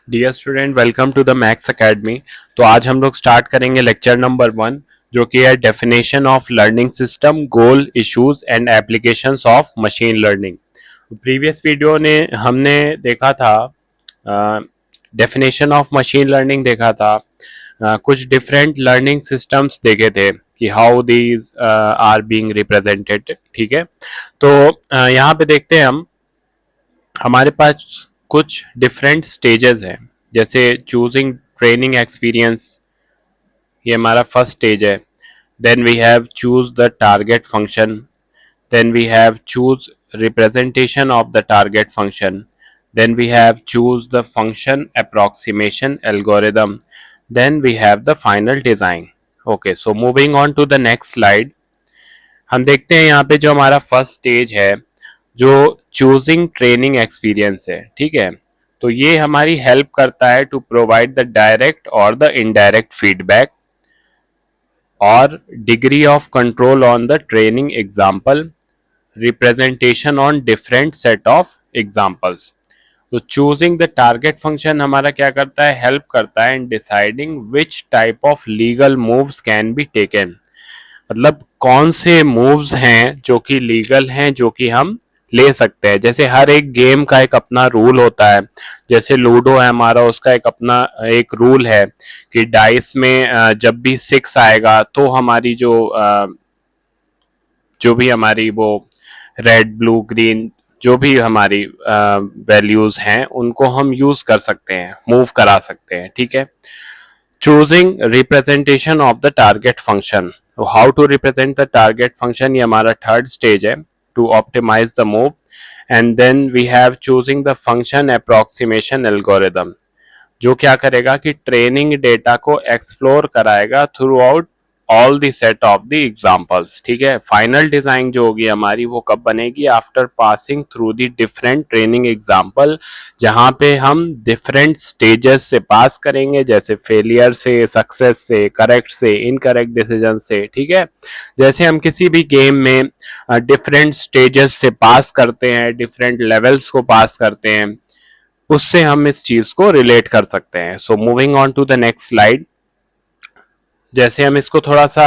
Dear student, welcome to the maths academy. तो आज हम लोग स्टार्ट करेंगे लेक्चर नंबर 1, जो कि है definition of learning system, goal, issues and applications of machine learning. Previous video ने हमने देखा था डेफिनेशन ऑफ मशीन लर्निंग देखा था, कुछ डिफरेंट लर्निंग सिस्टम्स देखे थे कि how these are being represented. ठीक है, तो यहाँ पे देखते हैं हम, हमारे पास कुछ डिफरेंट स्टेजेस हैं। जैसे चूजिंग ट्रेनिंग एक्सपीरियंस, ये हमारा फर्स्ट स्टेज है। Then we have choose the target function, then we have choose representation of the target function, then we have choose the function approximation algorithm, then we have the final design. Okay, so moving on to the next slide, हम देखते हैं यहाँ पे जो हमारा first stage है, जो choosing training experience है। ठीक है, तो ये हमारी हेल्प करता है टू प्रोवाइड द डायरेक्ट और द इनडायरेक्ट फीडबैक और degree of control on the training example, representation on different set of examples. तो चूजिंग द टारगेट फंक्शन हमारा क्या करता है, हेल्प करता है in deciding which type of legal moves can be taken. मतलब कौन से मूव्स हैं जो कि लीगल हैं, जो कि हम ले सकते हैं। जैसे हर एक गेम का एक अपना रूल होता है। जैसे लूडो है हमारा, उसका एक अपना एक रूल है कि डाइस में जब भी 6 आएगा तो हमारी जो भी हमारी वो रेड ब्लू ग्रीन जो भी हमारी वैल्यूज हैं उनको हम यूज कर सकते हैं, मूव करा सकते हैं। ठीक है, choosing representation of the target function, how to represent the target function, ये हमारा थर्ड स्टेज है to optimize the move. And then we have choosing the function approximation algorithm, जो क्या करेगा कि ट्रेनिंग डेटा को एक्सप्लोर कराएगा throughout all the set of the examples. ठीक है, फाइनल डिजाइन जो होगी हमारी वो कब बनेगी, after passing through the different training example, जहां पे हम डिफरेंट स्टेजेस से पास करेंगे, जैसे फेलियर से, सक्सेस से, करेक्ट से, इनकरेक्ट डिसीजन से। ठीक है, जैसे हम किसी भी गेम में डिफरेंट स्टेजेस से पास करते हैं, डिफरेंट लेवल्स को पास करते हैं, उससे हम इस चीज को रिलेट कर सकते हैं। So moving on to the next slide, जैसे हम इसको थोड़ा सा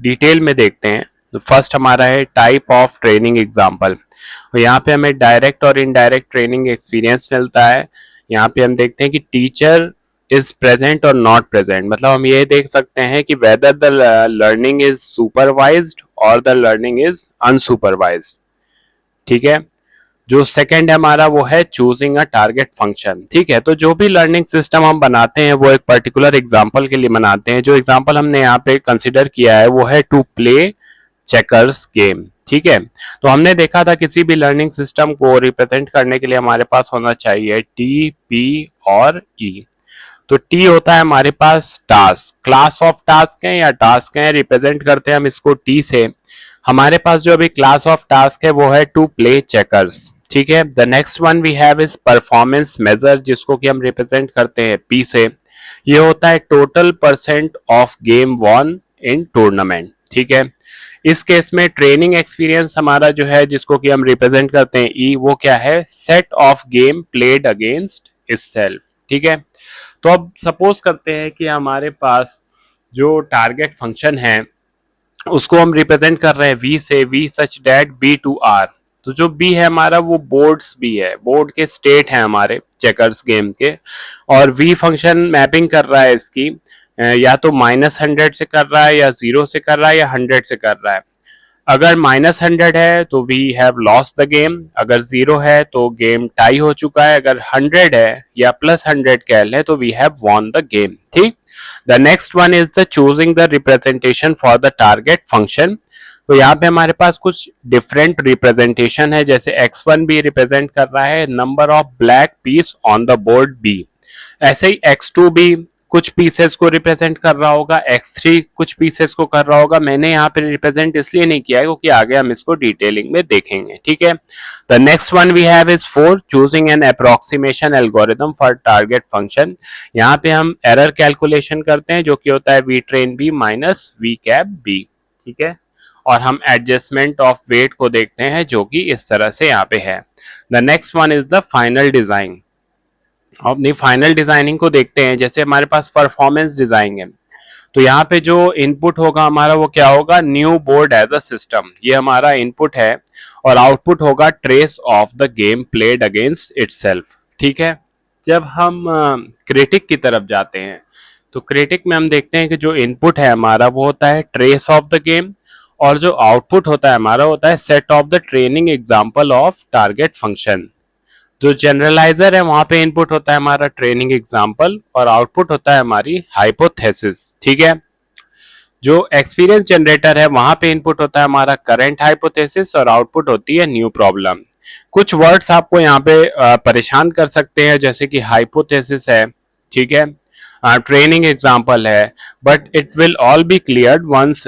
डिटेल में देखते हैं। तो फर्स्ट हमारा है टाइप ऑफ ट्रेनिंग एग्जांपल, तो यहाँ पे हमें डायरेक्ट और इनडायरेक्ट ट्रेनिंग एक्सपीरियंस मिलता है। यहाँ पे हम देखते हैं कि टीचर इज प्रेजेंट और नॉट प्रेजेंट, मतलब हम ये देख सकते हैं कि whether the learning is supervised और द लर्निंग इज अनसुपरवाइज्ड। ठीक है, जो सेकंड है हमारा वो है चूजिंग अ टारगेट फंक्शन। ठीक है, तो जो भी लर्निंग सिस्टम हम बनाते हैं वो एक पर्टिकुलर एग्जांपल के लिए बनाते हैं। जो एग्जांपल हमने यहाँ पे कंसिडर किया है वो है टू प्ले चेकर्स गेम। ठीक है, तो हमने देखा था किसी भी लर्निंग सिस्टम को रिप्रेजेंट करने के लिए हमारे पास होना चाहिए टी, पी और ई। तो टी होता है हमारे पास टास्क, क्लास ऑफ टास्क है या टास्क है, रिप्रेजेंट करते हैं हम इसको टी से। हमारे पास जो अभी क्लास ऑफ टास्क है वो है टू प्ले चेकर्स। ठीक है, the next one we have is performance measure, जिसको कि हम रिप्रेजेंट करते हैं पी से। ये होता है total percent of game von in tournament. ठीक है, इस केस में ट्रेनिंग एक्सपीरियंस हमारा जो है, जिसको कि हम रिप्रेजेंट करते हैं ई, वो क्या है, set of game played against itself. ठीक है, तो अब सपोज करते हैं कि हमारे पास जो टारगेट फंक्शन है उसको हम रिप्रेजेंट कर रहे हैं we say, we such that B to R. तो जो बी है हमारा वो बोर्ड्स बी है, बोर्ड के स्टेट है हमारे चेकर्स गेम के, और वी फंक्शन मैपिंग कर रहा है इसकी, या तो -100 से कर रहा है, या 0 से कर रहा है, या 100 से कर रहा है। अगर -100 है तो we have lost the game, अगर 0 है तो गेम टाई हो चुका है, अगर 100 है या +100 कह लें तो we have won the game. ठीक, the next one is the choosing the representation for the target function. तो यहाँ पे हमारे पास कुछ डिफरेंट रिप्रेजेंटेशन है, जैसे x1 भी रिप्रेजेंट कर रहा है number of black piece on the board B, ऐसे ही x2 भी कुछ पीसेस को रिप्रेजेंट कर रहा होगा, x3 कुछ पीसेस को कर रहा होगा। मैंने यहाँ पे रिप्रेजेंट इसलिए नहीं किया है क्योंकि आगे हम इसको डिटेलिंग में देखेंगे। ठीक है, the next one we have is 4 choosing an approximation algorithm for target function. यहाँ पे हम एरर कैलकुलेशन करते हैं, जो कि होता है V train B minus V cap B. ठीक है, और हम एडजस्टमेंट ऑफ वेट को देखते हैं, जो कि इस तरह से यहाँ पे है। The next one is the final design. अपनी फाइनल डिजाइनिंग को देखते हैं, जैसे हमारे पास परफॉर्मेंस डिजाइन है, तो यहाँ पे जो इनपुट होगा हमारा वो क्या होगा, new board as a system, ये हमारा इनपुट है, और आउटपुट होगा trace of the game played against itself. ठीक है। जब हम क्रिटिक की तरफ जाते हैं, तो क्रिटिक में हम देखते हैं कि जो इनपुट है हमारा वो होता है ट्रेस ऑफ द गेम, और जो आउटपुट होता है हमारा होता है set of the training example of target function. जो जनरलाइजर है वहां पे इनपुट होता है हमारा ट्रेनिंग एग्जाम्पल, और आउटपुट होता है हमारी हाइपोथेसिस। ठीक है। जो एक्सपीरियंस जनरेटर है वहां पे इनपुट होता है हमारा करंट हाइपोथेसिस, और आउटपुट होती है न्यू प्रॉब्लम। कुछ वर्ड्स आपको यहाँ पे परेशान कर सकते हैं, जैसे कि हाइपोथेसिस है, ठीक है, ट्रेनिंग एग्जाम्पल है, but it will all be cleared once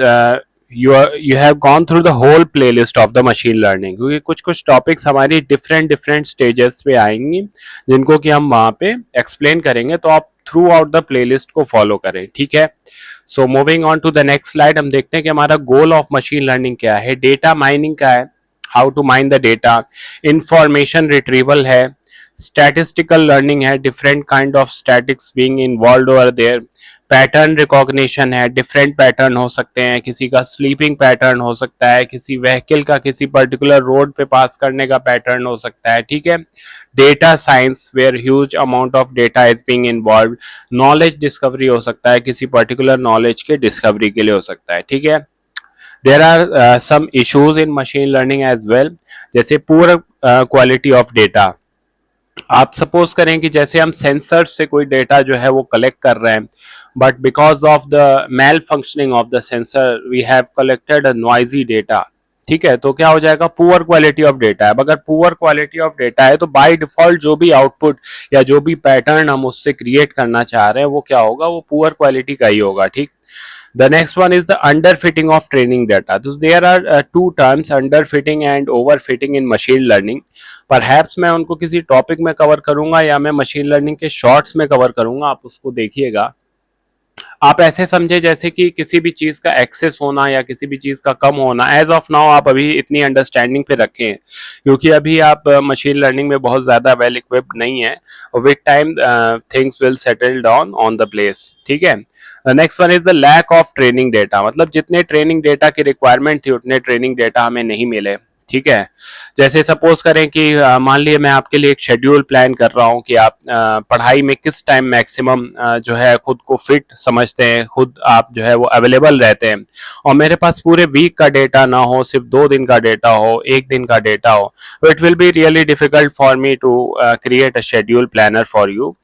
you have gone through the whole playlist of the machine learning, क्योंकि कुछ कुछ टॉपिक्स हमारी डिफरेंट डिफरेंट स्टेजेस पे आएंगी जिनको कि हम वहां पे एक्सप्लेन करेंगे, तो आप थ्रू आउट द प्लेलिस्ट को फॉलो करें। ठीक है। So moving on to the next slide, हम देखते हैं कि हमारा गोल ऑफ मशीन लर्निंग क्या है। डेटा माइनिंग का है, how to mine the data, information retrieval है, स्टैटिस्टिकल लर्निंग है, different kind of statics being involved over there, pattern recognition है, डिफरेंट पैटर्न हो सकते हैं, किसी का स्लीपिंग पैटर्न हो सकता है, किसी व्हीकल का किसी पर्टिकुलर रोड पे पास करने का पैटर्न हो सकता है। ठीक है। Data science where huge amount of data is being involve, knowledge discovery हो सकता है, किसी पर्टिकुलर नॉलेज के डिस्कवरी के लिए हो सकता है। ठीक है। There are some issues in machine learning as well, जैसे पुअर क्वालिटी ऑफ डेटा। आप सपोज करें कि जैसे हम सेंसर से कोई डेटा जो है वो कलेक्ट कर रहे हैं, but because of the malfunctioning of the sensor we have collected a noisy data. ठीक है। तो क्या हो जाएगा, पुअर क्वालिटी ऑफ डेटा है। अगर पुअर क्वालिटी ऑफ डेटा है तो बाय डिफॉल्ट जो भी आउटपुट या जो भी पैटर्न हम उससे क्रिएट करना चाह रहे हैं वो क्या होगा, वो पुअर क्वालिटी का ही होगा। ठीक। The next one is the underfitting of training data. So there are two terms, underfitting and overfitting in machine learning. Perhaps मैं उनको किसी टॉपिक में कवर करूंगा या मैं मशीन लर्निंग के शॉर्ट्स में कवर करूंगा, आप उसको देखिएगा। आप ऐसे समझे जैसे कि किसी भी चीज का एक्सेस होना या किसी भी चीज का कम होना। एज ऑफ नाउ आप अभी इतनी अंडरस्टैंडिंग पे रखें, क्योंकि अभी आप मशीन लर्निंग में बहुत ज्यादा वेल इक्विप्ड नहीं है। With time things will settle down on the place. ठीक है। Next one is the lack of training data, मतलब जितने ट्रेनिंग डेटा की रिक्वायरमेंट थी उतने ट्रेनिंग डेटा हमें नहीं मिले। ठीक है। जैसे सपोज करें कि मान लिए मैं आपके लिए एक शेड्यूल प्लान कर रहा हूं कि आप पढ़ाई में किस टाइम मैक्सिमम जो है खुद को फिट समझते हैं, खुद आप जो है वो अवेलेबल रहते हैं, और मेरे पास पूरे वीक का डेटा ना हो, सिर्फ 2 दिन का डेटा हो, 1 दिन का डेटा हो, तो it will be really difficult for me to create a schedule planner for you.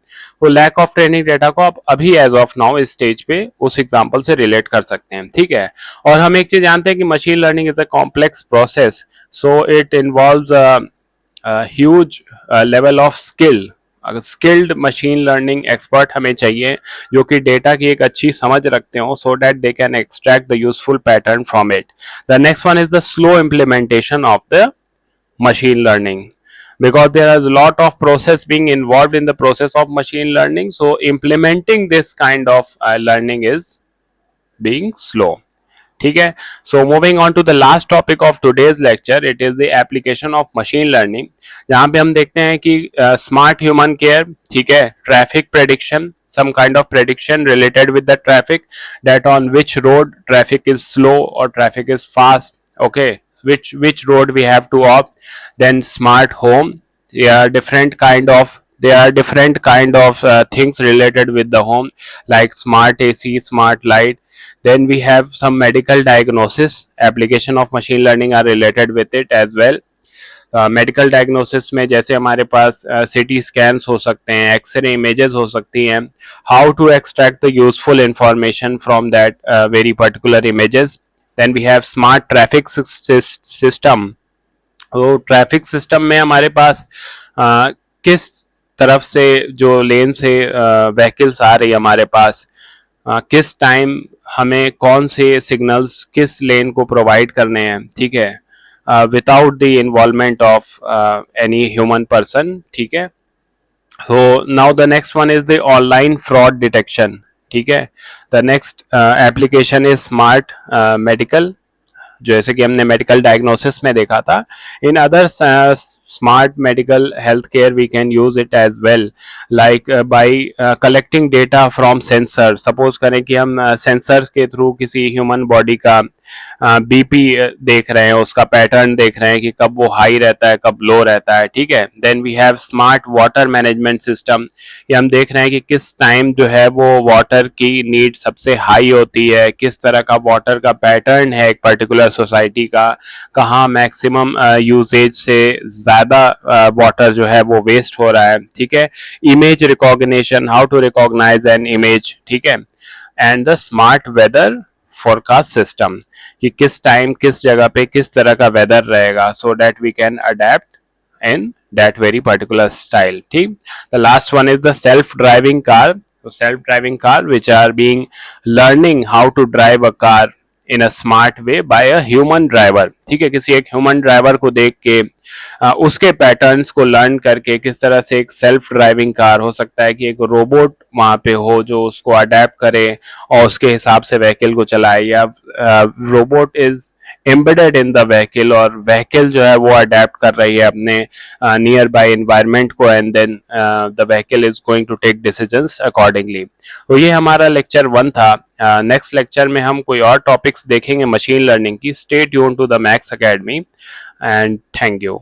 वो लैक ऑफ ट्रेनिंग डेटा को आप अभी एज ऑफ नाउ इस स्टेज पे उस एग्जांपल से रिलेट कर सकते हैं। ठीक है। और हम एक चीज जानते हैं कि machine learning is a complex process, so it involves a huge level of skill. अगर स्किल्ड मशीन लर्निंग एक्सपर्ट हमें चाहिए जो कि डेटा की एक अच्छी समझ रखते हो, so that they can extract the useful pattern from it. The next one is the slow implementation of the machine learning, because there is a lot of process being involved in the process of machine learning, so implementing this kind of learning is being slow. ठीक है। So moving on to the last topic of today's lecture, it is the application of machine learning, जहां पे हम देखते हैं कि smart human care, ठीक है, traffic prediction, some kind of prediction related with the traffic, that on which road traffic is slow or traffic is fast, okay, which road we have to opt. Then smart home, there are different kind of things related with the home, like smart AC, smart light. Then we have some medical diagnosis, application of machine learning are related with it as well. Medical diagnosis में जैसे हमारे पास सीटी scans हो सकते हैं, x ray images हो सकती हैं, how to extract the useful information from that very particular images. Then we have smart traffic system. तो ट्रैफिक सिस्टम में हमारे पास किस तरफ से जो लेन से व्हीकल्स आ रही है हमारे पास, किस टाइम हमें कौन से सिग्नल्स किस लेन को प्रोवाइड करने हैं, ठीक है, without the involvement of any human person. ठीक है। so now the next one is the online fraud detection. ठीक है। the next application is smart medical, जैसे कि हमने मेडिकल डायग्नोसिस में देखा था. In other smart medical healthcare we can use it as well, like by collecting data from sensors. Suppose करें कि हम सेंसर्स के थ्रू किसी ह्यूमन बॉडी का बीपी देख रहे हैं, उसका पैटर्न देख रहे हैं कि कब वो हाई रहता है कब लो रहता है, ठीक है। Then we have smart water management system, ये हम देख रहे हैं कि किस टाइम जो है वो वाटर की नीड सबसे हाई होती है, किस तरह का वाटर का पैटर्न है एक पर्टिकुलर सोसाइटी का, कहाँ मैक्सिमम यूसेज से ज़्यादा वाटर जो है वो वेस्ट हो रहा है, ठीक है। Image recognition, how to recognize an image, ठीक है। And the smart weather forecast system, कि किस टाइम किस जगह पे किस तरह का वेदर रहेगा, so that we can adapt in that very particular style, ठीक। The last one is the self driving car. तो self driving car which are being learning how to drive a car in a smart way by a human driver, ठीक है। किसी एक human driver को देख के उसके पैटर्न्स को लर्न करके किस तरह से एक सेल्फ ड्राइविंग कार हो सकता है कि एक रोबोट वहां पे हो जो उसको अडेप्ट करे और उसके हिसाब से व्हीकल को चलाए, या robot is embedded in the vehicle और व्हीकल जो है वो अडेप्ट कर रही है अपने नियर बाय एनवायरमेंट को, and then the vehicle is going to take decisions accordingly. तो ये हमारा लेक्चर 1 था। नेक्स्ट लेक्चर में हम कोई और टॉपिक्स देखेंगे मशीन लर्निंग की। Stay tune to the Max Academy and thank you.